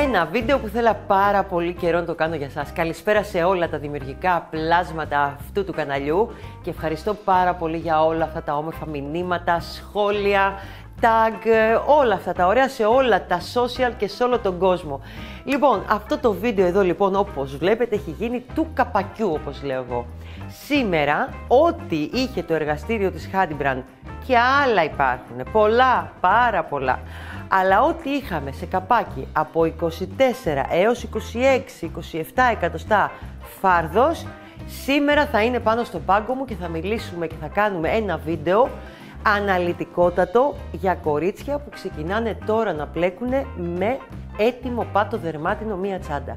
Ένα βίντεο που θέλω πάρα πολύ καιρό να το κάνω για σας. Καλησπέρα σε όλα τα δημιουργικά πλάσματα αυτού του καναλιού και ευχαριστώ πάρα πολύ για όλα αυτά τα όμορφα μηνύματα, σχόλια, tag, όλα αυτά τα ωραία σε όλα τα social και σε όλο τον κόσμο. Λοιπόν, αυτό το βίντεο εδώ λοιπόν, όπως βλέπετε, έχει γίνει του καπακιού, όπως λέω εγώ. Σήμερα, ό,τι είχε το εργαστήριο της Hadbrand και άλλα υπάρχουν, πολλά, πάρα πολλά, αλλά ό,τι είχαμε σε καπάκι από 24 έως 26-27 εκατοστά φάρδος, σήμερα θα είναι πάνω στον πάγκο μου και θα μιλήσουμε και θα κάνουμε ένα βίντεο αναλυτικότατο για κορίτσια που ξεκινάνε τώρα να πλέκουν με έτοιμο πάτο δερμάτινο μία τσάντα.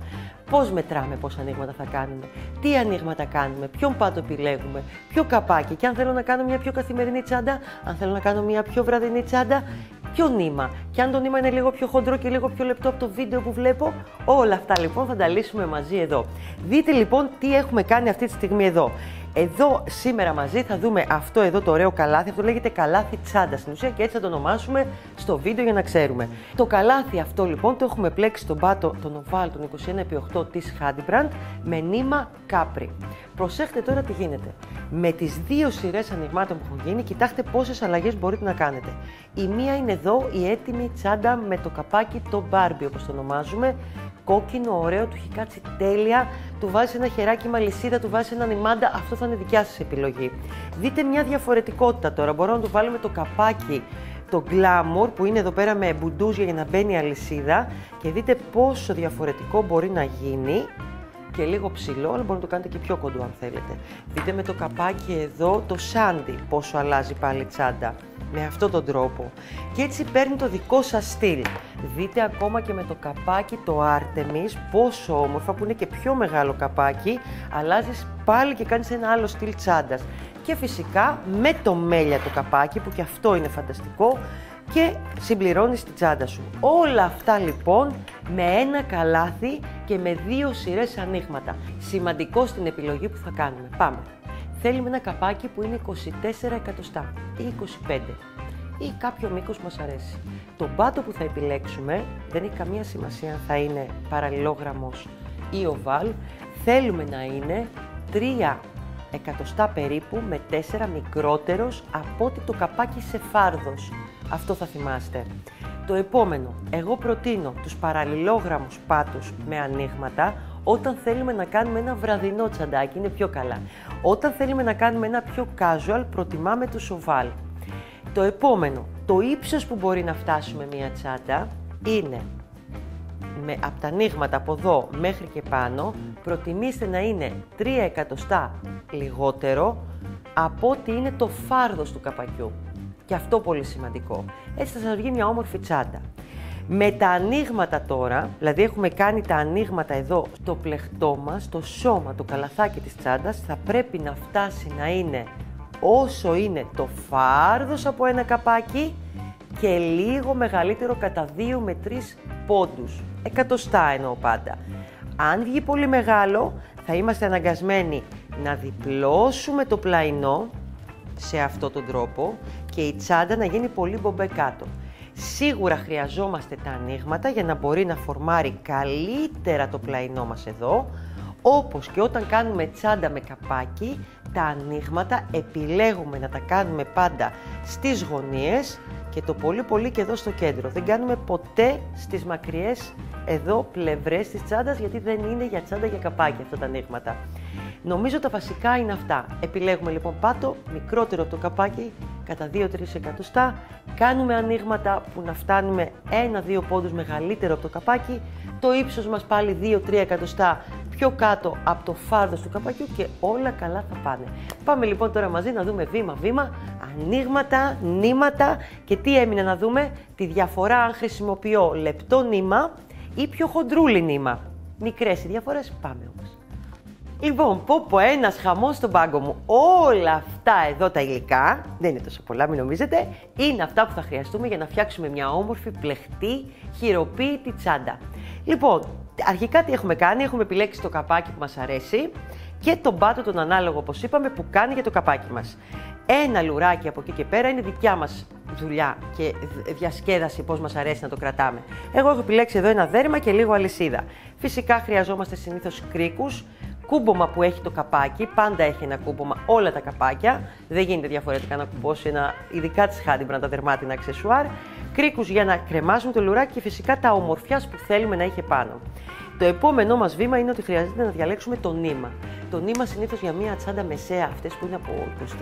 Πώς μετράμε πόσα ανοίγματα θα κάνουμε, τι ανοίγματα κάνουμε, ποιον πάτο επιλέγουμε, ποιο καπάκι και αν θέλω να κάνω μια πιο καθημερινή τσάντα, αν θέλω να κάνω μια πιο βραδινή τσάντα, ποιο νήμα. Και αν το νήμα είναι λίγο πιο χοντρό και λίγο πιο λεπτό από το βίντεο που βλέπω, όλα αυτά λοιπόν θα τα λύσουμε μαζί εδώ. Δείτε λοιπόν τι έχουμε κάνει αυτή τη στιγμή εδώ. Εδώ σήμερα μαζί θα δούμε αυτό εδώ το ωραίο καλάθι, αυτό λέγεται καλάθι τσάντα στην ουσία και έτσι θα το ονομάσουμε στο βίντεο για να ξέρουμε. Το καλάθι αυτό λοιπόν το έχουμε πλέξει στον πάτο τον Oval των 21x8 της Hadbrand με νήμα Capri. Προσέχτε τώρα τι γίνεται. Με τις δύο σειρές ανοιγμάτων που έχουν γίνει, κοιτάξτε πόσες αλλαγές μπορείτε να κάνετε. Η μία είναι εδώ η έτοιμη τσάντα με το καπάκι το Barbie όπως το ονομάζουμε. Κόκκινο, ωραίο, του έχει κάτσει τέλεια, του βάζει ένα χεράκι με αλυσίδα, του βάζει έναν ημάντα, αυτό θα είναι δικιά σας επιλογή. Δείτε μια διαφορετικότητα τώρα, μπορώ να του βάλουμε το καπάκι, το Glamour που είναι εδώ πέρα με μπουντούζια για να μπαίνει αλυσίδα και δείτε πόσο διαφορετικό μπορεί να γίνει και λίγο ψηλό, αλλά μπορείτε να το κάνετε και πιο κοντό αν θέλετε. Δείτε με το καπάκι εδώ το Sandy πόσο αλλάζει πάλι η τσάντα. Με αυτόν τον τρόπο. Και έτσι παίρνει το δικό σας στυλ. Δείτε ακόμα και με το καπάκι το Artemis πόσο όμορφα που είναι και πιο μεγάλο καπάκι. Αλλάζεις πάλι και κάνεις ένα άλλο στυλ τσάντας. Και φυσικά με το μέλια το καπάκι που και αυτό είναι φανταστικό και συμπληρώνεις την τσάντα σου. Όλα αυτά λοιπόν με ένα καλάθι και με δύο σειρές ανοίγματα. Σημαντικό στην επιλογή που θα κάνουμε. Πάμε. Θέλουμε ένα καπάκι που είναι 24 εκατοστά ή 25 ή κάποιο μήκος μας αρέσει. Το πάτο που θα επιλέξουμε δεν έχει καμία σημασία αν θα είναι παραλληλόγραμμος ή οβάλ. Θέλουμε να είναι 3 εκατοστά περίπου με 4 μικρότερος από ότι το καπάκι σε φάρδος. Αυτό θα θυμάστε. Το επόμενο, εγώ προτείνω τους παραλληλόγραμμους πάτους με ανοίγματα όταν θέλουμε να κάνουμε ένα βραδινό τσαντάκι, είναι πιο καλά. Όταν θέλουμε να κάνουμε ένα πιο casual, προτιμάμε τους oval. Το επόμενο, το ύψος που μπορεί να φτάσουμε μία τσάντα είναι από τα ανοίγματα από εδώ μέχρι και πάνω, προτιμήστε να είναι 3 εκατοστά λιγότερο από ότι είναι το φάρδος του καπακιού. Και αυτό πολύ σημαντικό. Έτσι θα σας βγει μια όμορφη τσάντα. Με τα ανοίγματα τώρα, δηλαδή έχουμε κάνει τα ανοίγματα εδώ, το πλεχτό μας, το σώμα, το καλαθάκι της τσάντας, θα πρέπει να φτάσει να είναι όσο είναι το φάρδος από ένα καπάκι και λίγο μεγαλύτερο κατά 2 με 3 πόντους. Εκατοστά εννοώ πάντα. Αν βγει πολύ μεγάλο, θα είμαστε αναγκασμένοι να διπλώσουμε το πλαϊνό σε αυτόν τον τρόπο και η τσάντα να γίνει πολύ μπομπέ κάτω. Σίγουρα χρειαζόμαστε τα ανοίγματα για να μπορεί να φορμάρει καλύτερα το πλαϊνό μας εδώ, όπως και όταν κάνουμε τσάντα με καπάκι, τα ανοίγματα επιλέγουμε να τα κάνουμε πάντα στις γωνίες και το πολύ και εδώ στο κέντρο. Δεν κάνουμε ποτέ στις μακριές εδώ πλευρές της τσάντας γιατί δεν είναι για τσάντα για καπάκι αυτά τα ανοίγματα. Νομίζω τα βασικά είναι αυτά. Επιλέγουμε λοιπόν πάτο μικρότερο από το καπάκι κατά 2-3 εκατοστά. Κάνουμε ανοίγματα που να φτάνουμε 1-2 πόντους μεγαλύτερο από το καπάκι. Το ύψος μας πάλι 2-3 εκατοστά πιο κάτω από το φάρδος του καπακιού και όλα καλά θα πάνε. Πάμε λοιπόν τώρα μαζί να δούμε βήμα-βήμα, ανοίγματα, νήματα και τι έμεινε να δούμε, τη διαφορά αν χρησιμοποιώ λεπτό νήμα ή πιο χοντρούλι νήμα. Μικρές οι διαφορές, πάμε όμως. Λοιπόν, πω ένας χαμός στον πάγκο μου. Όλα αυτά εδώ τα υλικά, δεν είναι τόσο πολλά μην νομίζετε, είναι αυτά που θα χρειαστούμε για να φτιάξουμε μια όμορφη, πλεχτή, χειροποίητη τσάντα. Λοιπόν, αρχικά τι έχουμε κάνει, έχουμε επιλέξει το καπάκι που μας αρέσει και τον πάτο τον ανάλογο όπως είπαμε που κάνει για το καπάκι μας. Ένα λουράκι από εκεί και πέρα είναι δικιά μας δουλειά και διασκέδαση, πώς μας αρέσει να το κρατάμε. Εγώ έχω επιλέξει εδώ ένα δέρμα και λίγο αλυσίδα. Φυσικά χρειαζόμαστε συνήθως κρίκους, κούμπομα που έχει το καπάκι, πάντα έχει ένα κούμπομα όλα τα καπάκια, δεν γίνεται διαφορετικά να κουμπώσει ένα, ειδικά της Hadimbrand τα δερμάτινα αξεσουάρ, κρίκους για να κρεμάσουμε το λουράκι και φυσικά τα ομορφιάς που θέλουμε να έχει πάνω. Το επόμενό μας βήμα είναι ότι χρειάζεται να διαλέξουμε το νήμα. Το νήμα συνήθως για μια τσάντα μεσαία, αυτές που είναι από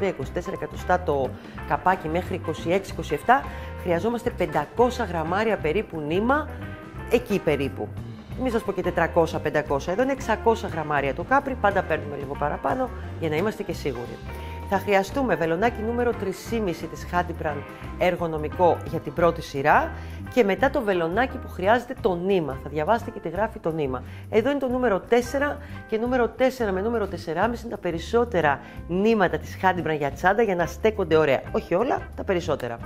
23-24 εκατοστά το καπάκι μέχρι 26-27, χρειαζόμαστε 500 γραμμάρια περίπου νήμα, εκεί περίπου. Μην σας πω και 400-500, εδώ είναι 600 γραμμάρια το κάπρι, πάντα παίρνουμε λίγο παραπάνω για να είμαστε και σίγουροι. Θα χρειαστούμε βελονάκι νούμερο 3,5 της Hadimbrand εργονομικό για την πρώτη σειρά και μετά το βελονάκι που χρειάζεται το νήμα. Θα διαβάσετε και τη γράφει το νήμα. Εδώ είναι το νούμερο 4 και νούμερο 4 με νούμερο 4,5 είναι τα περισσότερα νήματα της Hadimbrand για τσάντα για να στέκονται ωραία. Όχι όλα, τα περισσότερα.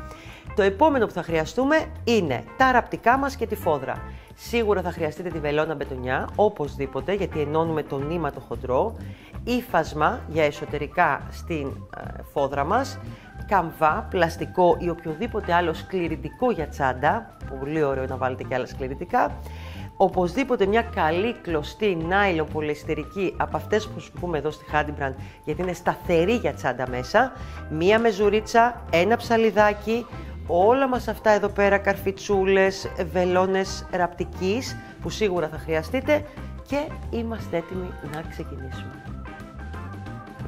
Το επόμενο που θα χρειαστούμε είναι τα ραπτικά μας και τη φόδρα. Σίγουρα θα χρειαστείτε τη βελόνα μπετονιά, οπωσδήποτε, γιατί ενώνουμε το νήμα το χοντρό, ύφασμα για εσωτερικά στην φόδρα μας, καμβά, πλαστικό ή οποιοδήποτε άλλο σκληρητικό για τσάντα, πολύ ωραίο να βάλετε και άλλα σκληρητικά, οπωσδήποτε μια καλή κλωστή νάιλον πολυεστερική από αυτές που σου πούμε εδώ στη Hadimbrand, γιατί είναι σταθερή για τσάντα μέσα, μία μεζουρίτσα, ένα ψαλιδάκι, όλα μας αυτά εδώ πέρα, καρφιτσούλες, βελόνες ραπτικής που σίγουρα θα χρειαστείτε και είμαστε έτοιμοι να ξεκινήσουμε.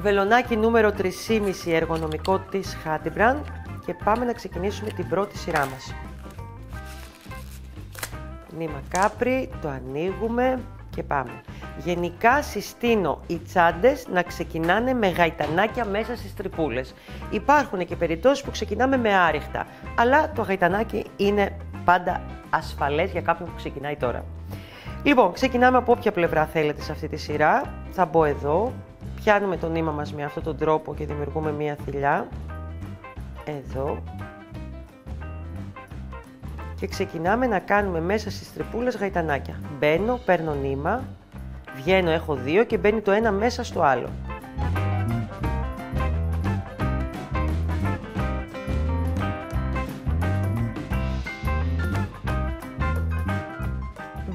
Βελονάκι νούμερο 3,5 εργονομικό της Hadimbrand και πάμε να ξεκινήσουμε την πρώτη σειρά μας. Νήμα κάπρι, το ανοίγουμε και πάμε. Γενικά συστήνω οι τσάντες να ξεκινάνε με γαϊτανάκια μέσα στις τρυπούλες. Υπάρχουν και περιπτώσεις που ξεκινάμε με άριχτα, αλλά το γαϊτανάκι είναι πάντα ασφαλές για κάποιον που ξεκινάει τώρα. Λοιπόν, ξεκινάμε από όποια πλευρά θέλετε σε αυτή τη σειρά. Θα μπω εδώ, πιάνουμε το νήμα μας με αυτόν τον τρόπο και δημιουργούμε μία θηλιά. Εδώ. Και ξεκινάμε να κάνουμε μέσα στις τρυπούλες γαϊτανάκια. Μπαίνω, παίρνω νήμα, βγαίνω, έχω δύο και μπαίνει το ένα μέσα στο άλλο.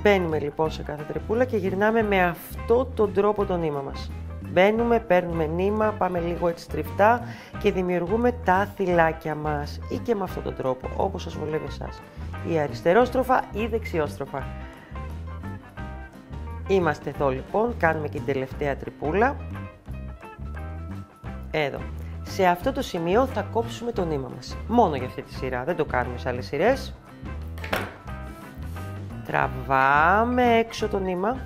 Μπαίνουμε λοιπόν σε κάθε τρυπούλα και γυρνάμε με αυτόν τον τρόπο το νήμα μας. Μπαίνουμε, παίρνουμε νήμα, πάμε λίγο έτσι στριφτά και δημιουργούμε τα θυλάκια μας ή και με αυτόν τον τρόπο, όπως σας βολεύει εσάς. Ή αριστερόστροφα ή δεξιόστροφα. Είμαστε εδώ λοιπόν, κάνουμε και την τελευταία τρυπούλα. Εδώ. Σε αυτό το σημείο θα κόψουμε το νήμα μας. Μόνο για αυτή τη σειρά, δεν το κάνουμε σε άλλες σειρές. Τραβάμε έξω το νήμα.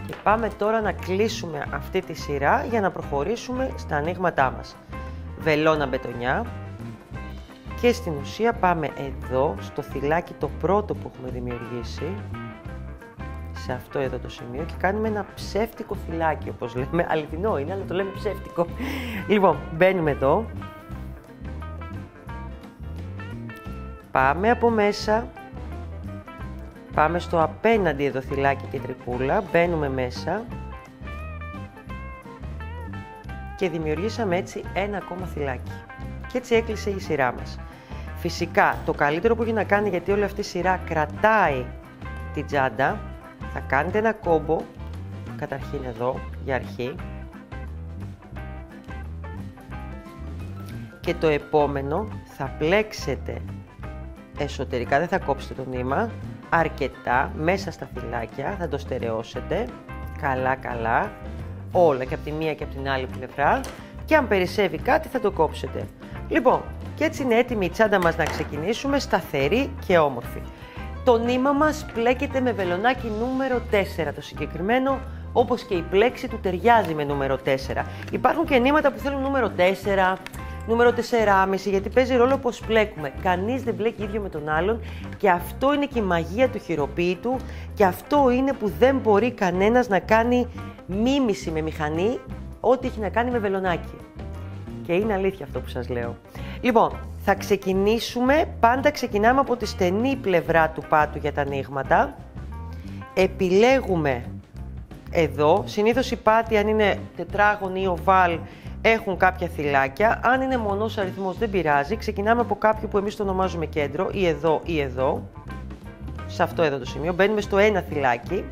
Και πάμε τώρα να κλείσουμε αυτή τη σειρά για να προχωρήσουμε στα ανοίγματά μας. Βελόνα μπετονιά. Και στην ουσία πάμε εδώ, στο θυλάκι το πρώτο που έχουμε δημιουργήσει, σε αυτό εδώ το σημείο και κάνουμε ένα ψεύτικο θυλάκι, όπως λέμε. Αληθινό είναι, αλλά το λέμε ψεύτικο. Λοιπόν, μπαίνουμε εδώ. Πάμε από μέσα. Πάμε στο απέναντι εδώ θυλάκι και τρυπούλα. Μπαίνουμε μέσα. Και δημιουργήσαμε έτσι ένα ακόμα θυλάκι. Και έτσι έκλεισε η σειρά μας. Φυσικά, το καλύτερο που έχει να κάνει, γιατί όλη αυτή η σειρά κρατάει την τσάντα, θα κάνετε ένα κόμπο, καταρχήν εδώ, για αρχή. Και το επόμενο θα πλέξετε εσωτερικά, δεν θα κόψετε το νήμα, αρκετά μέσα στα θυλάκια, θα το στερεώσετε, καλά, όλα και από τη μία και από την άλλη πλευρά και αν περισσεύει κάτι θα το κόψετε. Λοιπόν, και έτσι είναι έτοιμη η τσάντα μας να ξεκινήσουμε, σταθερή και όμορφη. Το νήμα μας πλέκεται με βελονάκι νούμερο 4, το συγκεκριμένο, όπως και η πλέξη του ταιριάζει με νούμερο 4. Υπάρχουν και νήματα που θέλουν νούμερο 4, νούμερο 4,5, γιατί παίζει ρόλο πώς πλέκουμε. Κανείς δεν μπλέκει ίδιο με τον άλλον και αυτό είναι και η μαγεία του χειροποίητου και αυτό είναι που δεν μπορεί κανένας να κάνει μίμηση με μηχανή, ό,τι έχει να κάνει με βελονάκι. Και είναι αλήθεια αυτό που σας λέω. Λοιπόν, θα ξεκινήσουμε, πάντα ξεκινάμε από τη στενή πλευρά του πάτου για τα ανοίγματα. Επιλέγουμε εδώ, συνήθως η πάτη αν είναι τετράγωνη ή οβάλ, έχουν κάποια θυλάκια. Αν είναι μονός αριθμός δεν πειράζει. Ξεκινάμε από κάποιο που εμείς το ονομάζουμε κέντρο, ή εδώ ή εδώ. Σε αυτό εδώ το σημείο. Μπαίνουμε στο ένα θυλάκι,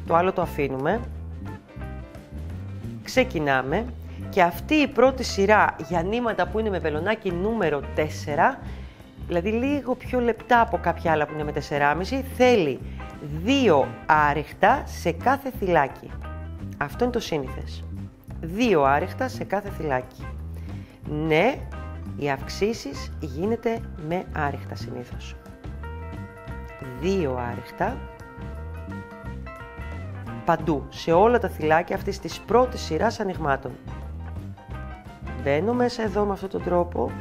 το άλλο το αφήνουμε. Ξεκινάμε. Και αυτή η πρώτη σειρά για νήματα που είναι με βελονάκι νούμερο 4, δηλαδή λίγο πιο λεπτά από κάποια άλλα που είναι με 4,5, θέλει 2 άριχτα σε κάθε θυλάκι. Αυτό είναι το σύνηθες. 2 άριχτα σε κάθε θυλάκι. Ναι, οι αυξήσεις γίνεται με άριχτα συνήθως. 2 άριχτα παντού, σε όλα τα θυλάκια αυτής της πρώτης σειράς ανοιγμάτων. Μπαίνω μέσα εδώ με αυτόν τον τρόπο.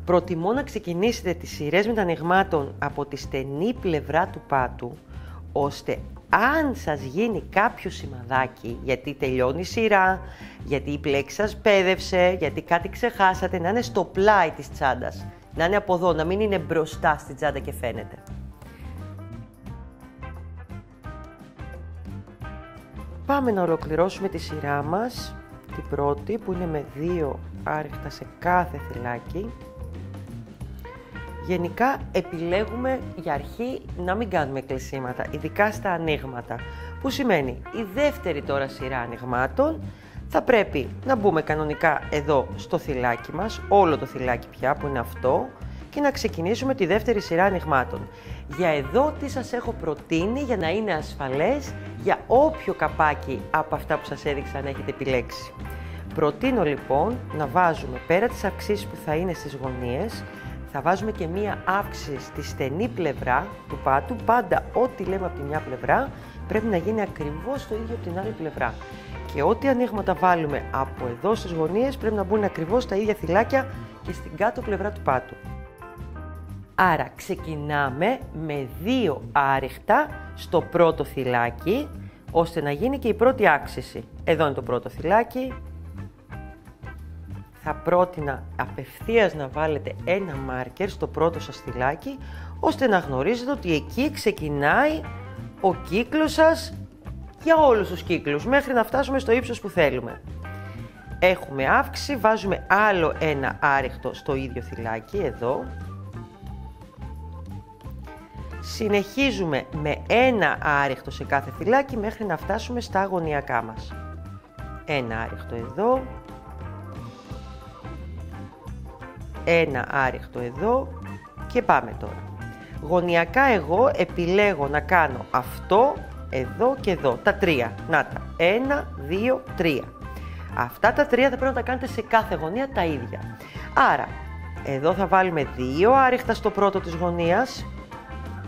Προτιμώ να ξεκινήσετε τις σειρές μετανοιγμάτων από τη στενή πλευρά του πάτου, ώστε αν σας γίνει κάποιο σημαδάκι, γιατί τελειώνει η σειρά, γιατί η πλέξη σας πέδευσε, γιατί κάτι ξεχάσατε, να είναι στο πλάι της τσάντας. Να είναι από εδώ, να μην είναι μπροστά στην τσάντα και φαίνεται. Πάμε να ολοκληρώσουμε τη σειρά μας, την πρώτη που είναι με 2 άριχτα σε κάθε θυλάκι. Γενικά επιλέγουμε για αρχή να μην κάνουμε κλεισίματα, ειδικά στα ανοίγματα, που σημαίνει η δεύτερη τώρα σειρά ανοιγμάτων θα πρέπει να μπούμε κανονικά εδώ στο θυλάκι μας, όλο το θυλάκι πια που είναι αυτό, και να ξεκινήσουμε τη δεύτερη σειρά ανοιγμάτων. Για εδώ τι σας έχω προτείνει για να είναι ασφαλές για όποιο καπάκι από αυτά που σας έδειξα να έχετε επιλέξει. Προτείνω λοιπόν να βάζουμε πέρα τις αυξήσεις που θα είναι στις γωνίες, θα βάζουμε και μία αύξηση στη στενή πλευρά του πάτου. Πάντα ό,τι λέμε από τη μια πλευρά πρέπει να γίνει ακριβώς το ίδιο από την άλλη πλευρά. Και ό,τι ανοίγματα βάλουμε από εδώ στις γωνίες πρέπει να μπουν ακριβώς τα ίδια θυλάκια και στην κάτω πλευρά του πάτου. Άρα ξεκινάμε με 2 άριχτα στο πρώτο θυλάκι, ώστε να γίνει και η πρώτη άξιση. Εδώ είναι το πρώτο θυλάκι. Θα πρότεινα απευθείας να βάλετε ένα μάρκερ στο πρώτο σας θυλάκι, ώστε να γνωρίζετε ότι εκεί ξεκινάει ο κύκλος σας για όλους τους κύκλους, μέχρι να φτάσουμε στο ύψος που θέλουμε. Έχουμε αύξηση, βάζουμε άλλο ένα άριχτο στο ίδιο θυλάκι, εδώ. Συνεχίζουμε με ένα άριχτο σε κάθε θυλάκι μέχρι να φτάσουμε στα γωνιακά μας. Ένα άριχτο εδώ. Ένα άριχτο εδώ και πάμε τώρα. Γωνιακά εγώ επιλέγω να κάνω αυτό, εδώ και εδώ, τα 3. Να τα, 1, 2, 3. Αυτά τα 3 θα πρέπει να τα κάνετε σε κάθε γωνία τα ίδια. Άρα, εδώ θα βάλουμε 2 άριχτα στο πρώτο της γωνίας,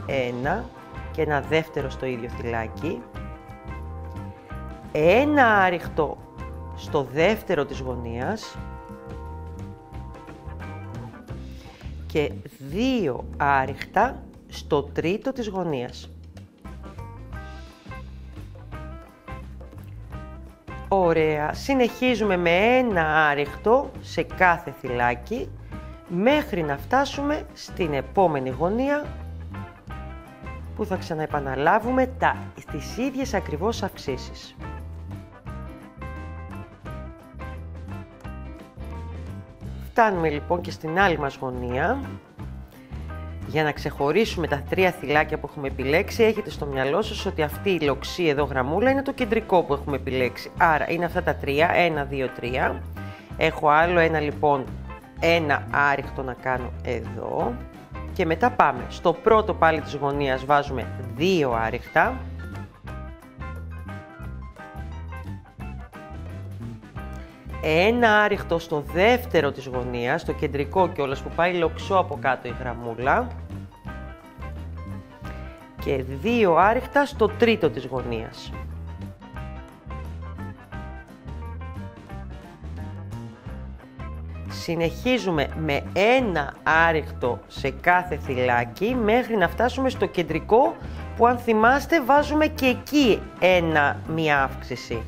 1 και ένα δεύτερο στο ίδιο θυλάκι, ένα άριχτο στο δεύτερο της γωνίας, και 2 άριχτα στο τρίτο της γωνίας. Ωραία. Συνεχίζουμε με ένα άριχτο σε κάθε θυλάκι μέχρι να φτάσουμε στην επόμενη γωνία που θα ξαναεπαναλάβουμε τις ίδιες ακριβώς αυξήσεις. Φτάνουμε λοιπόν και στην άλλη μας γωνία. Για να ξεχωρίσουμε τα 3 θυλάκια που έχουμε επιλέξει, έχετε στο μυαλό σας ότι αυτή η λοξή εδώ γραμμούλα είναι το κεντρικό που έχουμε επιλέξει. Άρα είναι αυτά τα 3, 1, 2, 3. Έχω άλλο ένα λοιπόν, ένα άριχτο να κάνω εδώ. Και μετά πάμε στο πρώτο πάλι της γωνίας, βάζουμε 2 άριχτα. Ένα άριχτο στο δεύτερο της γωνίας, το κεντρικό κιόλας που πάει λοξό από κάτω η γραμμούλα. Και 2 άριχτα στο τρίτο της γωνίας. Συνεχίζουμε με ένα άριχτο σε κάθε θυλάκι μέχρι να φτάσουμε στο κεντρικό, που αν θυμάστε βάζουμε και εκεί μία αύξηση.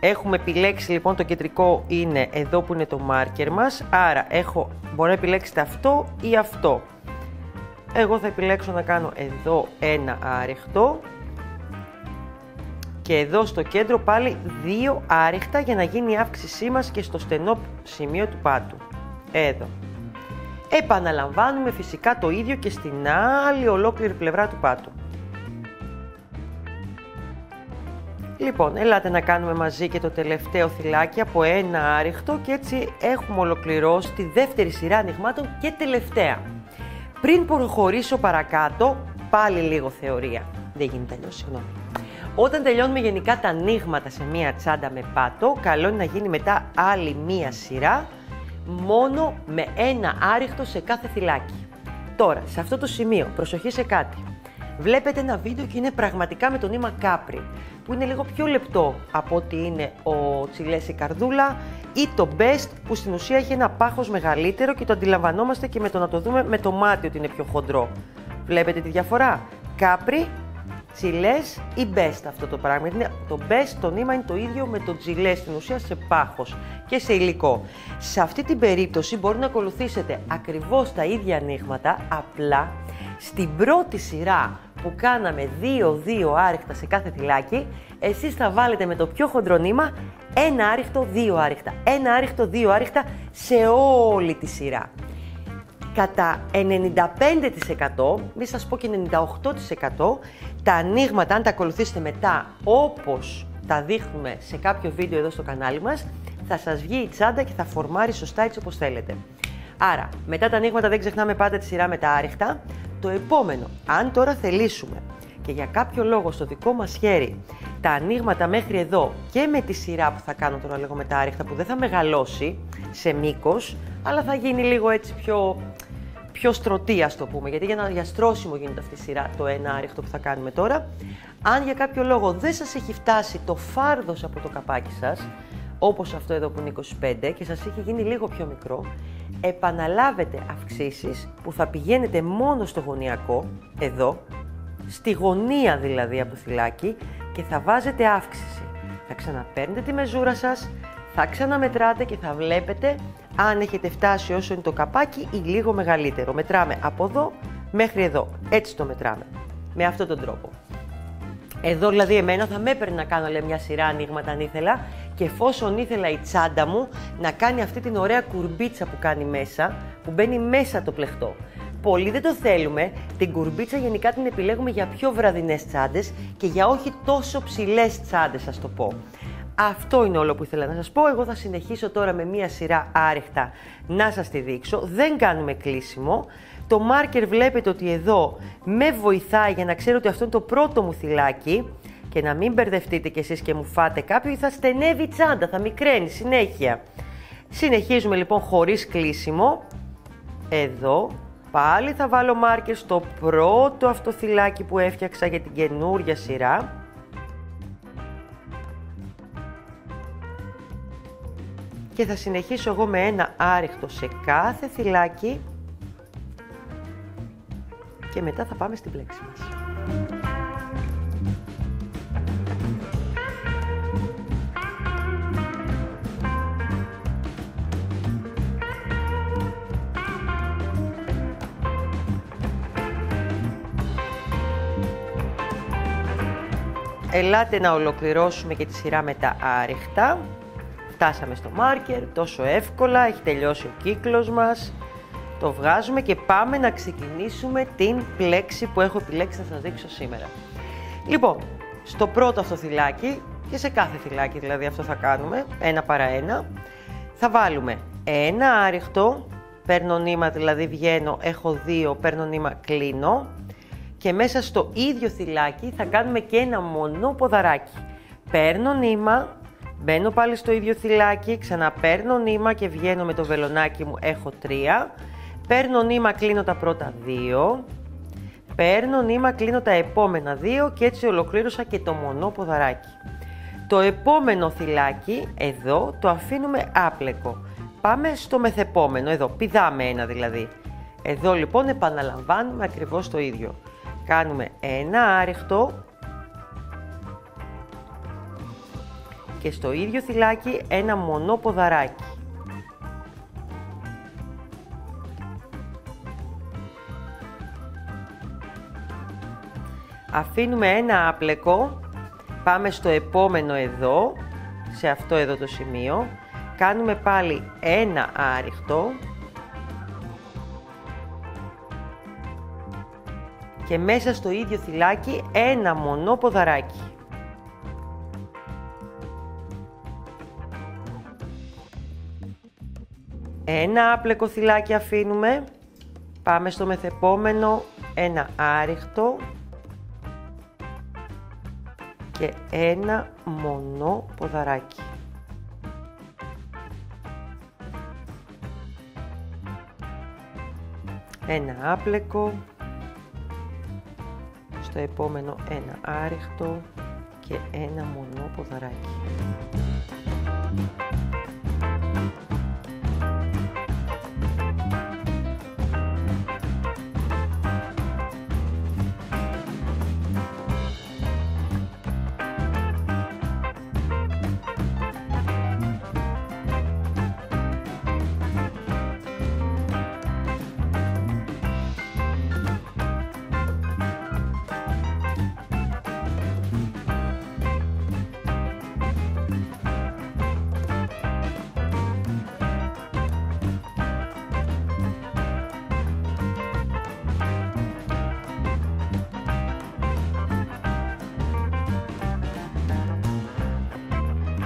Έχουμε επιλέξει λοιπόν το κεντρικό είναι εδώ που είναι το μάρκερ μας, άρα μπορώ να επιλέξετε αυτό ή αυτό. Εγώ θα επιλέξω να κάνω εδώ ένα άριχτο και εδώ στο κέντρο πάλι 2 άριχτα για να γίνει η αύξησή μας και στο στενό σημείο του πάτου. Εδώ. Επαναλαμβάνουμε φυσικά το ίδιο και στην άλλη ολόκληρη πλευρά του πάτου. Λοιπόν, ελάτε να κάνουμε μαζί και το τελευταίο θυλάκι από ένα άριχτο και έτσι έχουμε ολοκληρώσει τη δεύτερη σειρά ανοιγμάτων και τελευταία. Πριν προχωρήσω παρακάτω, πάλι λίγο θεωρία. Δεν γίνεται αλλιώς, συγγνώμη. Όταν τελειώνουμε γενικά τα ανοίγματα σε μία τσάντα με πάτο, καλό είναι να γίνει μετά άλλη μία σειρά, μόνο με ένα άριχτο σε κάθε θυλάκι. Τώρα, σε αυτό το σημείο, προσοχή σε κάτι. Βλέπετε ένα βίντεο και είναι πραγματικά με το νήμα Capri, που είναι λίγο πιο λεπτό από ότι είναι ο Τσιλές η καρδούλα ή το Best, που στην ουσία έχει ένα πάχος μεγαλύτερο και το αντιλαμβανόμαστε και με το να το δούμε με το μάτι ότι είναι πιο χοντρό. Βλέπετε τη διαφορά? Capri, Τσιλές ή Best αυτό το πράγμα. Το Best το νήμα είναι το ίδιο με το Τσιλές στην ουσία σε πάχος και σε υλικό. Σε αυτή την περίπτωση μπορεί να ακολουθήσετε ακριβώς τα ίδια ανοίγματα, απλά στην πρώτη σειρά που κάναμε 2 άριχτα σε κάθε θυλάκι, εσείς θα βάλετε με το πιο χοντρό νήμα ένα άριχτο, 2 άριχτα, ένα άριχτο, 2 άριχτα σε όλη τη σειρά. Κατά 95%, μη σας πω και 98%, τα ανοίγματα, αν τα ακολουθήσετε μετά όπως τα δείχνουμε σε κάποιο βίντεο εδώ στο κανάλι μας, θα σας βγει η τσάντα και θα φορμάρει σωστά έτσι όπως θέλετε. Άρα, μετά τα ανοίγματα δεν ξεχνάμε πάντα τη σειρά με τα άριχτα. Το επόμενο, αν τώρα θελήσουμε και για κάποιο λόγο στο δικό μας χέρι τα ανοίγματα μέχρι εδώ και με τη σειρά που θα κάνω τώρα λίγο με τα άριχτα, που δεν θα μεγαλώσει σε μήκος, αλλά θα γίνει λίγο έτσι πιο στρωτή, ας το πούμε, γιατί για στρώσιμο γίνεται αυτή η σειρά, το ένα άριχτο που θα κάνουμε τώρα. Αν για κάποιο λόγο δεν σας έχει φτάσει το φάρδος από το καπάκι σας, όπως αυτό εδώ που είναι 25 και σας έχει γίνει λίγο πιο μικρό, επαναλάβετε αυξήσεις που θα πηγαίνετε μόνο στο γωνιακό, εδώ, στη γωνία δηλαδή από το θυλάκι, και θα βάζετε αύξηση. Θα ξαναπαίρνετε τη μεζούρα σας, θα ξαναμετράτε και θα βλέπετε αν έχετε φτάσει όσο είναι το καπάκι ή λίγο μεγαλύτερο. Μετράμε από εδώ μέχρι εδώ, έτσι το μετράμε, με αυτόν τον τρόπο. Εδώ δηλαδή εμένα θα με έπαιρνε να κάνω μια σειρά ανοίγματα αν ήθελα, και εφόσον ήθελα η τσάντα μου να κάνει αυτή την ωραία κουρμπίτσα που κάνει μέσα, που μπαίνει μέσα το πλεχτό. Πολλοί δεν το θέλουμε, την κουρμπίτσα γενικά την επιλέγουμε για πιο βραδινές τσάντες και για όχι τόσο ψηλές τσάντες, ας το πω. Αυτό είναι όλο που ήθελα να σας πω. Εγώ θα συνεχίσω τώρα με μία σειρά άριχτα να σας τη δείξω. Δεν κάνουμε κλείσιμο. Το μάρκερ βλέπετε ότι εδώ με βοηθάει για να ξέρω ότι αυτό είναι το πρώτο μου θυλάκι και να μην μπερδευτείτε κι εσείς και μου φάτε κάποιο, θα στενεύει η τσάντα, θα μικραίνει συνέχεια. Συνεχίζουμε λοιπόν χωρίς κλείσιμο. Εδώ πάλι θα βάλω μάρκερ στο πρώτο αυτό θυλάκι που έφτιαξα για την καινούρια σειρά. Και θα συνεχίσω εγώ με ένα άριχτο σε κάθε θυλάκι και μετά θα πάμε στην πλέξη μας. Ελάτε να ολοκληρώσουμε και τη σειρά με τα άριχτα. Φτάσαμε στο μάρκερ, τόσο εύκολα, έχει τελειώσει ο κύκλος μας. Το βγάζουμε και πάμε να ξεκινήσουμε την πλέξη που έχω επιλέξει να σας δείξω σήμερα. Λοιπόν, στο πρώτο αυτό θυλάκι και σε κάθε θυλάκι δηλαδή αυτό θα κάνουμε, ένα παρά ένα, θα βάλουμε ένα άριχτο, παίρνω νήμα δηλαδή βγαίνω, έχω 2, παίρνω νήμα, κλείνω και μέσα στο ίδιο θυλάκι θα κάνουμε και ένα μονό ποδαράκι. Παίρνω νήμα, μπαίνω πάλι στο ίδιο θυλάκι, ξαναπαίρνω νήμα και βγαίνω με το βελονάκι μου, έχω 3. Παίρνω νήμα, κλείνω τα πρώτα 2. Παίρνω νήμα, κλείνω τα επόμενα 2 και έτσι ολοκλήρωσα και το μονό ποδαράκι. Το επόμενο θυλάκι, εδώ, το αφήνουμε άπλεκο. πάμε στο μεθεπόμενο, εδώ, πηδάμε ένα δηλαδή. Εδώ λοιπόν επαναλαμβάνουμε ακριβώς το ίδιο. Κάνουμε ένα άριχτο και στο ίδιο θυλάκι ένα μονό ποδαράκι. Αφήνουμε ένα άπλεκο, πάμε στο επόμενο εδώ, σε αυτό εδώ το σημείο. Κάνουμε πάλι ένα άριχτο και μέσα στο ίδιο θυλάκι ένα μονό ποδαράκι. Ένα άπλεκο θυλάκι αφήνουμε, πάμε στο μεθεπόμενο, ένα άριχτο και ένα μονό ποδαράκι. Ένα άπλεκο, στο επόμενο ένα άριχτο και ένα μονό ποδαράκι.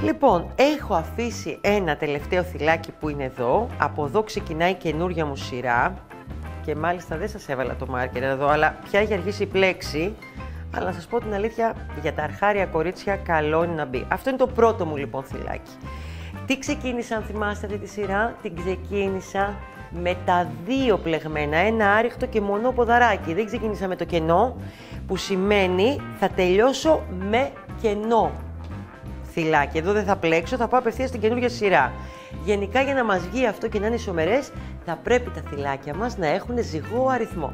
Λοιπόν, έχω αφήσει ένα τελευταίο θυλάκι που είναι εδώ. Από εδώ ξεκινάει η καινούρια μου σειρά. Και μάλιστα δεν σας έβαλα το μάρκερ εδώ, αλλά πια έχει αργήσει η πλέξη. Αλλά να σας πω την αλήθεια, για τα αρχάρια κορίτσια καλό είναι να μπει. Αυτό είναι το πρώτο μου λοιπόν θυλάκι. Τι ξεκίνησα, αν θυμάστε αυτή τη σειρά? Την ξεκίνησα με τα δύο πλεγμένα, ένα άριχτο και μονό ποδαράκι. Δεν ξεκίνησα με το κενό, που σημαίνει θα τελειώσω με κενό θυλάκι. Εδώ δεν θα πλέξω, θα πάω απευθείας στην καινούργια σειρά. Γενικά, για να μας βγει αυτό και να είναι ισομερές, θα πρέπει τα θυλάκια μας να έχουν ζυγό αριθμό.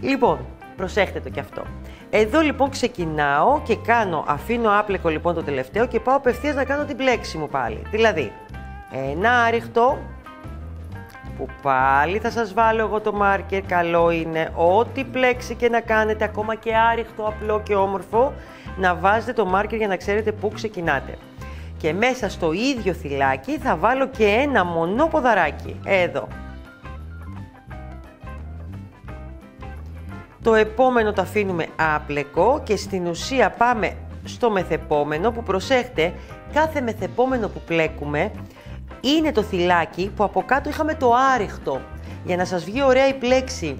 Λοιπόν, προσέχτε το κι αυτό. Εδώ λοιπόν ξεκινάω και αφήνω άπλεκο λοιπόν το τελευταίο και πάω απευθείας να κάνω την πλέξη μου πάλι. Δηλαδή, ένα άριχτο, που πάλι θα σας βάλω εγώ το μάρκερ, καλό είναι ό,τι πλέξη και να κάνετε, ακόμα και άριχτο, απλό και όμορφο, να βάζετε το μάρκερ για να ξέρετε πού ξεκινάτε. Και μέσα στο ίδιο θυλάκι θα βάλω και ένα μονό ποδαράκι, εδώ. Το επόμενο το αφήνουμε άπλεκο και στην ουσία πάμε στο μεθεπόμενο, που προσέχτε, κάθε μεθεπόμενο που πλέκουμε είναι το θυλάκι που από κάτω είχαμε το άριχτο, για να σας βγει ωραία η πλέξη.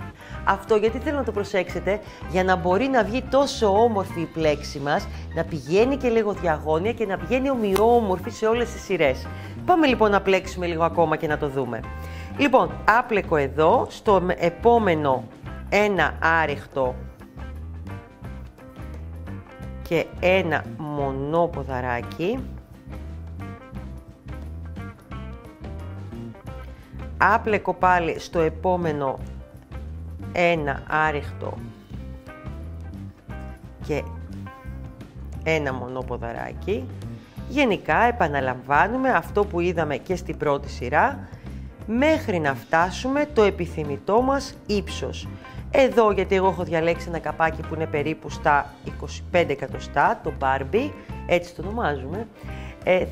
Αυτό γιατί θέλω να το προσέξετε, για να μπορεί να βγει τόσο όμορφη η πλέξη μας, να πηγαίνει και λίγο διαγώνια και να πηγαίνει ομοιόμορφη σε όλες τις σειρές. Πάμε λοιπόν να πλέξουμε λίγο ακόμα και να το δούμε. Λοιπόν, άπλεκο εδώ, στο επόμενο ένα άριχτο και ένα μονό ποδαράκι. Άπλεκο πάλι στο επόμενο ένα άριχτο και ένα μονό ποδαράκι. Γενικά επαναλαμβάνουμε αυτό που είδαμε και στην πρώτη σειρά μέχρι να φτάσουμε το επιθυμητό μας ύψος. Εδώ, γιατί εγώ έχω διαλέξει ένα καπάκι που είναι περίπου στα 25 εκατοστά, το Barbie, έτσι το ονομάζουμε,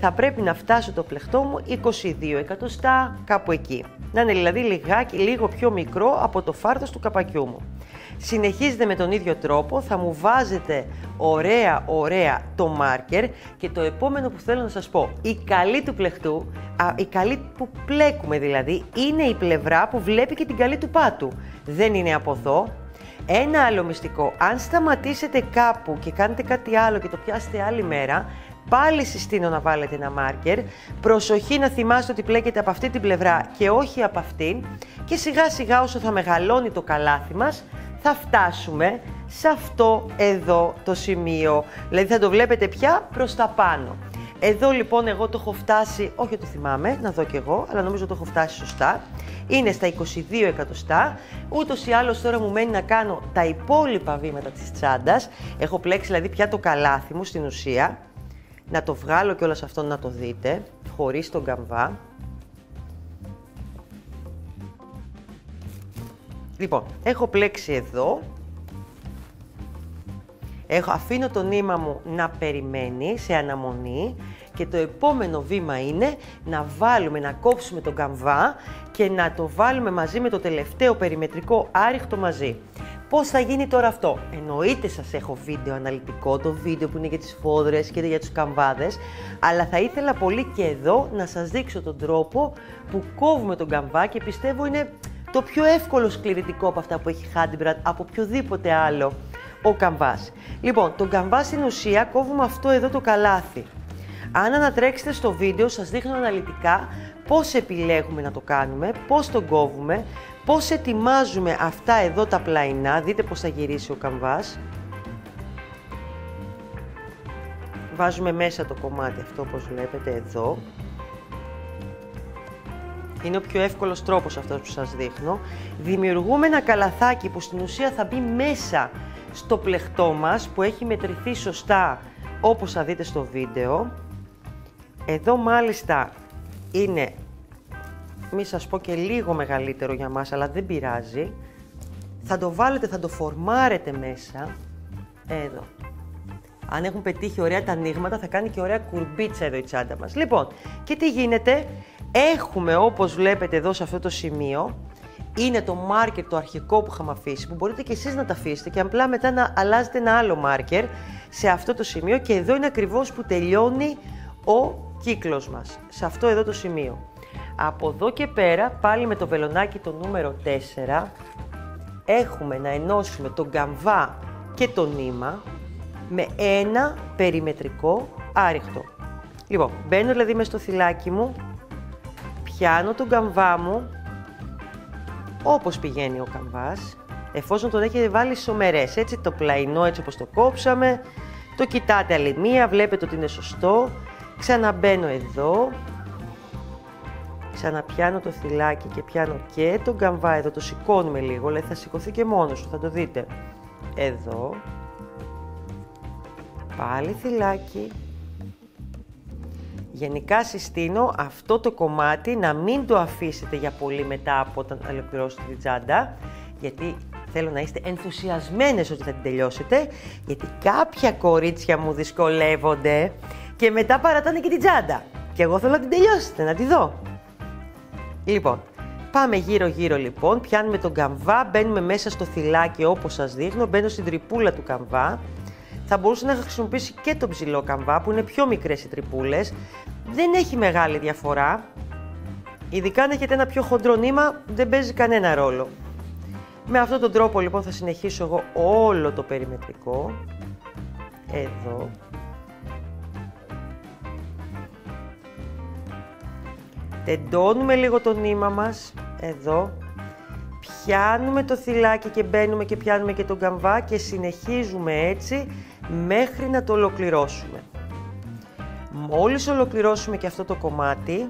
θα πρέπει να φτάσω το πλεκτό μου 22 εκατοστά, κάπου εκεί. Να είναι δηλαδή λίγο πιο μικρό από το φάρδος του καπακιού μου. Συνεχίζετε με τον ίδιο τρόπο, θα μου βάζετε ωραία το μάρκερ και το επόμενο που θέλω να σας πω, η καλή του πλεκτού, η καλή που πλέκουμε δηλαδή, είναι η πλευρά που βλέπει και την καλή του πάτου. Δεν είναι από εδώ. Ένα άλλο μυστικό, αν σταματήσετε κάπου και κάνετε κάτι άλλο και το πιάσετε άλλη μέρα, πάλι συστήνω να βάλετε ένα μάρκερ. Προσοχή να θυμάστε ότι πλέκετε από αυτή την πλευρά και όχι από αυτήν. Και σιγά σιγά όσο θα μεγαλώνει το καλάθι μας, θα φτάσουμε σε αυτό εδώ το σημείο. Δηλαδή θα το βλέπετε πια προς τα πάνω. Εδώ λοιπόν εγώ το έχω φτάσει, όχι το θυμάμαι, να δω κι εγώ, αλλά νομίζω το έχω φτάσει σωστά. Είναι στα 22 εκατοστά. Ούτως ή άλλως τώρα μου μένει να κάνω τα υπόλοιπα βήματα της τσάντας. Έχω πλέξει δηλαδή πια το καλάθι μου στην ουσία. Να το βγάλω κιόλας αυτό να το δείτε, χωρίς τον καμβά. Λοιπόν, έχω πλέξει εδώ. Αφήνω το νήμα μου να περιμένει σε αναμονή και το επόμενο βήμα είναι να κόψουμε τον καμβά και να το βάλουμε μαζί με το τελευταίο περιμετρικό άριχτο μαζί. Πώς θα γίνει τώρα αυτό? Εννοείται σας έχω βίντεο αναλυτικό, το βίντεο που είναι για τις φόδρες και για τους καμβάδες, αλλά θα ήθελα πολύ και εδώ να σας δείξω τον τρόπο που κόβουμε τον καμβά και πιστεύω είναι το πιο εύκολο σκληρητικό από αυτά που έχει Handbrand, από οποιοδήποτε άλλο ο καμβάς. Λοιπόν, τον καμβά στην ουσία κόβουμε αυτό εδώ το καλάθι. Αν ανατρέξετε στο βίντεο σας δείχνω αναλυτικά πώς επιλέγουμε να το κάνουμε, πώς τον κόβουμε, πώς ετοιμάζουμε αυτά εδώ τα πλαϊνά. Δείτε πώς θα γυρίσει ο καμβάς. Βάζουμε μέσα το κομμάτι αυτό όπως βλέπετε εδώ. Είναι ο πιο εύκολος τρόπος αυτός που σας δείχνω. Δημιουργούμε ένα καλαθάκι που στην ουσία θα μπει μέσα στο πλεχτό μας που έχει μετρηθεί σωστά όπως θα δείτε στο βίντεο. Εδώ μάλιστα είναι, μη σας πω και λίγο μεγαλύτερο για μας, αλλά δεν πειράζει. Θα το βάλετε, θα το φορμάρετε μέσα, εδώ. Αν έχουν πετύχει ωραία τα ανοίγματα θα κάνει και ωραία κουρμπίτσα εδώ η τσάντα μας. Λοιπόν, και τι γίνεται? Έχουμε όπως βλέπετε εδώ σε αυτό το σημείο, είναι το μάρκερ το αρχικό που είχαμε αφήσει, που μπορείτε και εσείς να τα αφήσετε και απλά μετά να αλλάζετε ένα άλλο μάρκερ σε αυτό το σημείο και εδώ είναι ακριβώς που τελειώνει ο κύκλος μας, σε αυτό εδώ το σημείο. Από εδώ και πέρα, πάλι με το βελονάκι το νούμερο 4, έχουμε να ενώσουμε τον καμβά και το νήμα με ένα περιμετρικό άριχτο. Λοιπόν, μπαίνω δηλαδή μες στο θυλάκι μου, πιάνω τον καμβά μου, όπως πηγαίνει ο καμβάς, εφόσον τον έχετε βάλει ισομερές, έτσι το πλαϊνό έτσι όπως το κόψαμε, το κοιτάτε άλλη μία, βλέπετε ότι είναι σωστό, ξαναμπαίνω εδώ, ξαναπιάνω το θυλάκι και πιάνω και τον καμβά εδώ, το σηκώνουμε λίγο, δηλαδή θα σηκωθεί και μόνος του, θα το δείτε, εδώ, πάλι θυλάκι. Γενικά συστήνω αυτό το κομμάτι να μην το αφήσετε για πολύ μετά από όταν ολοκληρώσετε την τσάντα, γιατί θέλω να είστε ενθουσιασμένες ότι θα την τελειώσετε, γιατί κάποια κορίτσια μου δυσκολεύονται και μετά παρατάνε και την τσάντα. Και εγώ θέλω να την τελειώσετε, να τη δω. Λοιπόν, πάμε γύρω-γύρω λοιπόν, πιάνουμε τον καμβά, μπαίνουμε μέσα στο θυλάκι όπως σας δείχνω, μπαίνω στην τρυπούλα του καμβά. Θα μπορούσα να χρησιμοποιήσει και τον ψηλό καμβά που είναι πιο μικρές οι τρυπούλες. Δεν έχει μεγάλη διαφορά. Ειδικά αν έχετε ένα πιο χοντρό νήμα δεν παίζει κανένα ρόλο. Με αυτόν τον τρόπο λοιπόν θα συνεχίσω εγώ όλο το περιμετρικό. Εδώ. Τεντώνουμε λίγο το νήμα μας. Εδώ. Πιάνουμε το θυλάκι και μπαίνουμε και πιάνουμε και τον καμβά και συνεχίζουμε έτσι μέχρι να το ολοκληρώσουμε. Μόλις ολοκληρώσουμε και αυτό το κομμάτι,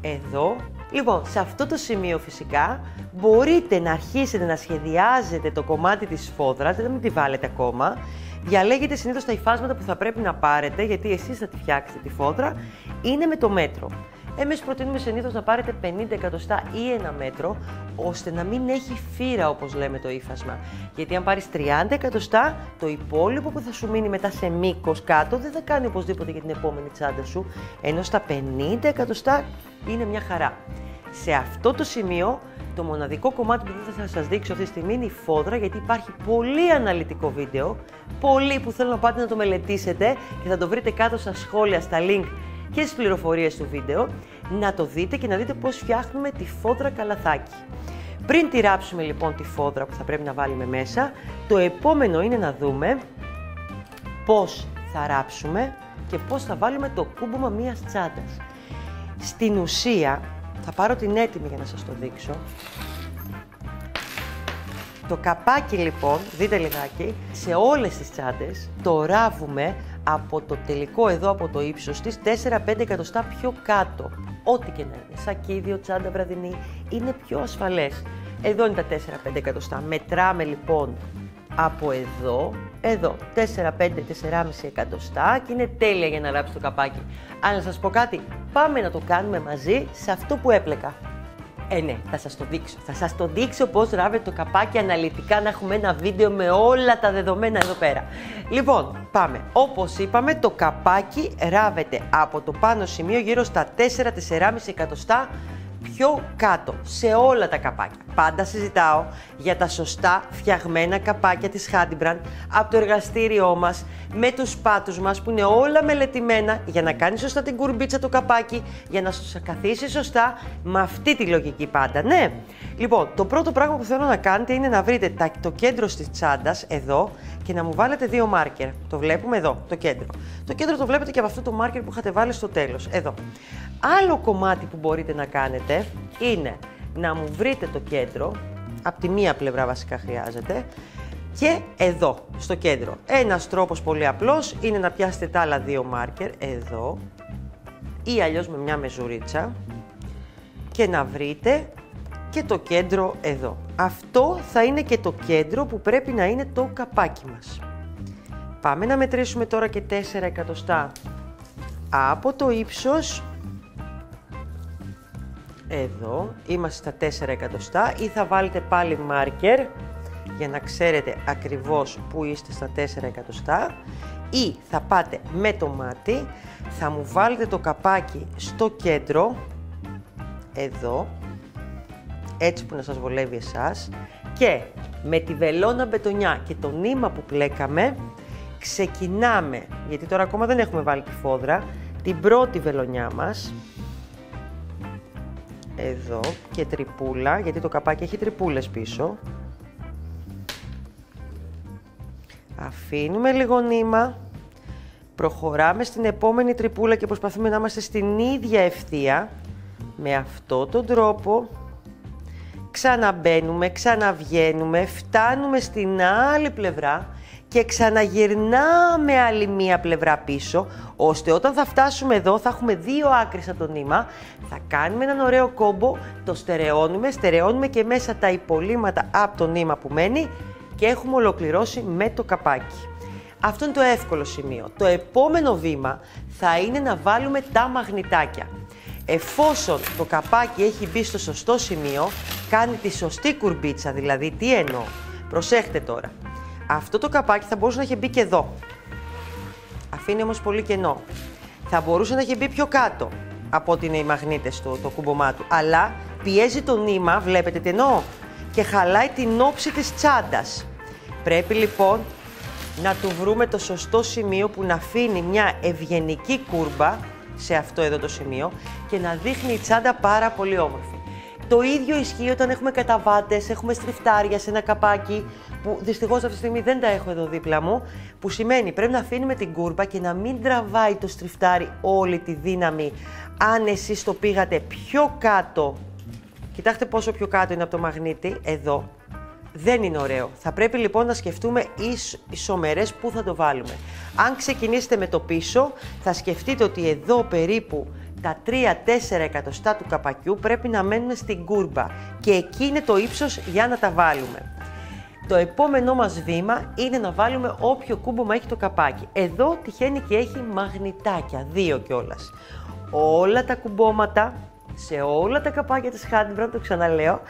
εδώ, λοιπόν, σε αυτό το σημείο φυσικά μπορείτε να αρχίσετε να σχεδιάζετε το κομμάτι της φόδρας, δεν μην τη βάλετε ακόμα. Διαλέγετε συνήθως τα υφάσματα που θα πρέπει να πάρετε, γιατί εσείς θα τη φτιάξετε τη φόδρα, είναι με το μέτρο. Εμείς προτείνουμε συνήθως να πάρετε 50 εκατοστά ή 1 μέτρο, ώστε να μην έχει φύρα όπως λέμε το ύφασμα. Γιατί αν πάρεις 30 εκατοστά, το υπόλοιπο που θα σου μείνει μετά σε μήκος κάτω δεν θα κάνει οπωσδήποτε για την επόμενη τσάντα σου, ενώ στα 50 εκατοστά είναι μια χαρά. Σε αυτό το σημείο, το μοναδικό κομμάτι που δεν θα σας δείξω αυτή τη στιγμή είναι η φόδρα, γιατί υπάρχει πολύ αναλυτικό βίντεο, πολύ που θέλω να πάτε να το μελετήσετε και θα το βρείτε κάτω στα σχόλια, στα link και στις πληροφορίες του βίντεο, να το δείτε και να δείτε πώς φτιάχνουμε τη φόδρα καλαθάκι. Πριν τη ράψουμε λοιπόν τη φόδρα που θα πρέπει να βάλουμε μέσα, το επόμενο είναι να δούμε πώς θα ράψουμε και πώς θα βάλουμε το κούμπομα μιας τσάντας. Στην ουσία, θα πάρω την έτοιμη για να σας το δείξω. Το καπάκι λοιπόν, δείτε λιγάκι, σε όλες τις τσάντες το ράβουμε από το τελικό εδώ, από το ύψος της, 4-5 εκατοστά πιο κάτω. Ό,τι και να είναι, σακίδιο, τσάντα βραδινή, είναι πιο ασφαλές. Εδώ είναι τα 4-5 εκατοστά. Μετράμε λοιπόν από εδώ, 4-5-4,5 εκατοστά και είναι τέλεια για να ράψει το καπάκι. Αλλά να σας πω κάτι, πάμε να το κάνουμε μαζί σε αυτό που έπλεκα. Ναι, θα σας το δείξω. Θα σας το δείξω πώς ράβεται το καπάκι αναλυτικά, να έχουμε ένα βίντεο με όλα τα δεδομένα εδώ πέρα. Λοιπόν, πάμε. Όπως είπαμε, το καπάκι ράβεται από το πάνω σημείο γύρω στα 4-4,5 εκατοστά πιο κάτω, σε όλα τα καπάκια. Πάντα συζητάω για τα σωστά φτιαγμένα καπάκια της Handybrand από το εργαστήριό μας, με τους πάτους μας που είναι όλα μελετημένα για να κάνει σωστά την κουρμπίτσα το καπάκι, για να σου καθίσει σωστά με αυτή τη λογική πάντα, ναι. Λοιπόν, το πρώτο πράγμα που θέλω να κάνετε είναι να βρείτε το κέντρο της τσάντας εδώ και να μου βάλετε 2 μάρκερ. Το βλέπουμε εδώ, το κέντρο. Το κέντρο το βλέπετε και από αυτό το μάρκερ που είχατε βάλει στο τέλος, εδώ. Άλλο κομμάτι που μπορείτε να κάνετε είναι να μου βρείτε το κέντρο, από τη μία πλευρά βασικά χρειάζεται, και εδώ, στο κέντρο. Ένας τρόπος πολύ απλός είναι να πιάσετε τα άλλα 2 μάρκερ, εδώ, ή αλλιώς με μια μεζουρίτσα, και να βρείτε και το κέντρο εδώ. Αυτό θα είναι και το κέντρο που πρέπει να είναι το καπάκι μας. Πάμε να μετρήσουμε τώρα και 4 εκατοστά από το ύψος. Εδώ είμαστε στα 4 εκατοστά, ή θα βάλετε πάλι μάρκερ για να ξέρετε ακριβώς που είστε στα 4 εκατοστά, ή θα πάτε με το μάτι, θα μου βάλετε το καπάκι στο κέντρο, εδώ, έτσι που να σας βολεύει εσάς, και με τη βελόνα μπετονιά και το νήμα που πλέκαμε ξεκινάμε, γιατί τώρα ακόμα δεν έχουμε βάλει τη φόδρα, την πρώτη βελονιά μας, εδώ, και τρυπούλα, γιατί το καπάκι έχει τρυπούλες πίσω. Αφήνουμε λίγο νήμα, προχωράμε στην επόμενη τρυπούλα και προσπαθούμε να είμαστε στην ίδια ευθεία. Με αυτόν τον τρόπο ξαναμπαίνουμε, ξαναβγαίνουμε, φτάνουμε στην άλλη πλευρά και ξαναγυρνάμε άλλη μία πλευρά πίσω, ώστε όταν θα φτάσουμε εδώ θα έχουμε 2 άκρες από το νήμα, θα κάνουμε έναν ωραίο κόμπο, το στερεώνουμε και μέσα τα υπολείμματα από το νήμα που μένει και έχουμε ολοκληρώσει με το καπάκι. Αυτό είναι το εύκολο σημείο. Το επόμενο βήμα θα είναι να βάλουμε τα μαγνητάκια. Εφόσον το καπάκι έχει μπει στο σωστό σημείο, κάνει τη σωστή κουρμπίτσα, δηλαδή τι εννοώ. Προσέχτε τώρα. Αυτό το καπάκι θα μπορούσε να έχει μπει και εδώ. Αφήνει όμως πολύ κενό. Θα μπορούσε να έχει μπει πιο κάτω από ότι είναι οι μαγνήτες το κουμπομά του. Αλλά πιέζει το νήμα, βλέπετε τι εννοώ, και χαλάει την όψη της τσάντας. Πρέπει λοιπόν να του βρούμε το σωστό σημείο που να αφήνει μια ευγενική κούρμπα σε αυτό εδώ το σημείο και να δείχνει η τσάντα πάρα πολύ όμορφη. Το ίδιο ισχύει όταν έχουμε καταβάτες, έχουμε στριφτάρια σε ένα καπάκι, που δυστυχώς αυτή τη στιγμή δεν τα έχω εδώ δίπλα μου, που σημαίνει πρέπει να αφήνουμε την κούρμπα και να μην τραβάει το στριφτάρι όλη τη δύναμη αν εσείς το πήγατε πιο κάτω. Κοιτάξτε πόσο πιο κάτω είναι από το μαγνήτη, εδώ. Δεν είναι ωραίο. Θα πρέπει λοιπόν να σκεφτούμε ισομερές που θα το βάλουμε. Αν ξεκινήσετε με το πίσω, θα σκεφτείτε ότι εδώ περίπου τα 3-4 εκατοστά του καπακιού πρέπει να μένουν στην κούρμπα και εκεί είναι το ύψος για να τα βάλουμε. Το επόμενό μας βήμα είναι να βάλουμε όποιο κούμπομα έχει το καπάκι. Εδώ τυχαίνει και έχει μαγνητάκια, 2 κιόλας. Όλα τα κουμπώματα, σε όλα τα καπάκια της Handybrand, το ξαναλέω,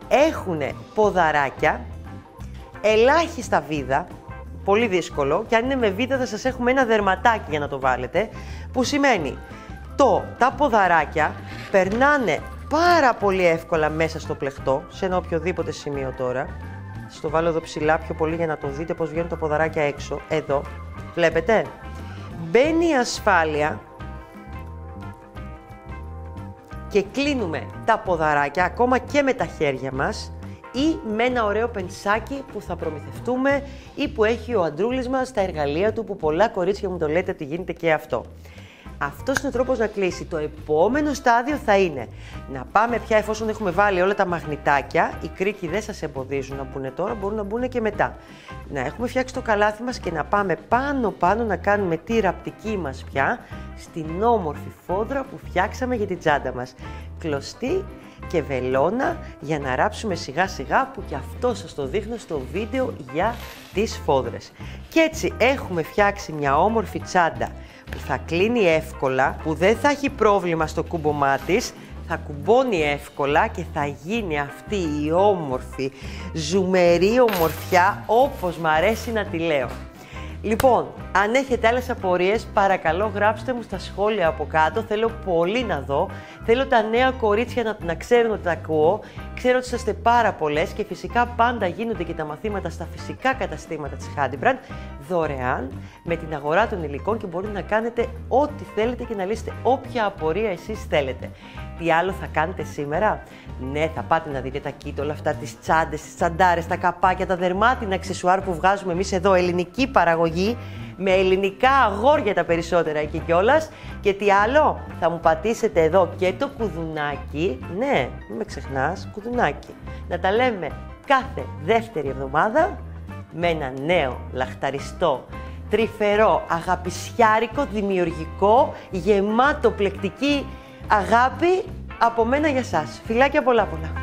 έχουν ποδαράκια, ελάχιστα βίδα, πολύ δύσκολο, και αν είναι με βίδα θα σας έχουμε ένα δερματάκι για να το βάλετε, που σημαίνει τα ποδαράκια περνάνε πάρα πολύ εύκολα μέσα στο πλεχτό, σε ένα οποιοδήποτε σημείο τώρα. Σας το βάλω εδώ ψηλά πιο πολύ για να το δείτε πώς βγαίνουν τα ποδαράκια έξω, εδώ, βλέπετε. Μπαίνει η ασφάλεια και κλείνουμε τα ποδαράκια ακόμα και με τα χέρια μας ή με ένα ωραίο πενσάκι που θα προμηθευτούμε ή που έχει ο αντρούλης μας στα εργαλεία του, που πολλά κορίτσια μου το λέτε ότι γίνεται και αυτό. Αυτός είναι ο τρόπος να κλείσει. Το επόμενο στάδιο θα είναι να πάμε πια, εφόσον έχουμε βάλει όλα τα μαγνητάκια, οι κρίκοι δεν σας εμποδίζουν να μπουν τώρα, μπορούν να μπουν και μετά. Να έχουμε φτιάξει το καλάθι μας και να πάμε πάνω να κάνουμε τη ραπτική μας πια στην όμορφη φόδρα που φτιάξαμε για την τσάντα μας. Κλωστή και βελόνα για να ράψουμε σιγά σιγά, που και αυτό σας το δείχνω στο βίντεο για τις φόδρες. Και έτσι έχουμε φτιάξει μια όμορφη τσάντα που θα κλείνει εύκολα, που δεν θα έχει πρόβλημα στο κούμπομά της, θα κουμπώνει εύκολα και θα γίνει αυτή η όμορφη ζουμερή ομορφιά όπως μ' αρέσει να τη λέω. Λοιπόν, αν έχετε άλλες απορίες, παρακαλώ γράψτε μου στα σχόλια από κάτω. Θέλω πολύ να δω. Θέλω τα νέα κορίτσια να ξέρουν ότι τα ακούω. Ξέρω ότι είστε πάρα πολλές και φυσικά πάντα γίνονται και τα μαθήματα στα φυσικά καταστήματα της Handybrand δωρεάν με την αγορά των υλικών και μπορείτε να κάνετε ό,τι θέλετε και να λύσετε όποια απορία εσείς θέλετε. Τι άλλο θα κάνετε σήμερα? Ναι, θα πάτε να δείτε τα kit, όλα αυτά, τις τσάντες, τις τσαντάρες, τα καπάκια, τα δερμάτινα αξεσουάρ που βγάζουμε εμείς εδώ, ελληνική παραγωγή, με ελληνικά αγόρια τα περισσότερα εκεί κιόλας. Και τι άλλο? Θα μου πατήσετε εδώ και το κουδουνάκι, ναι, μην με ξεχνάς, κουδουνάκι. Να τα λέμε κάθε δεύτερη εβδομάδα με ένα νέο, λαχταριστό, τρυφερό, αγαπησιάρικο, δημιουργικό, γεμάτο πλεκτική αγάπη από μένα για σας. Φιλάκια πολλά πολλά.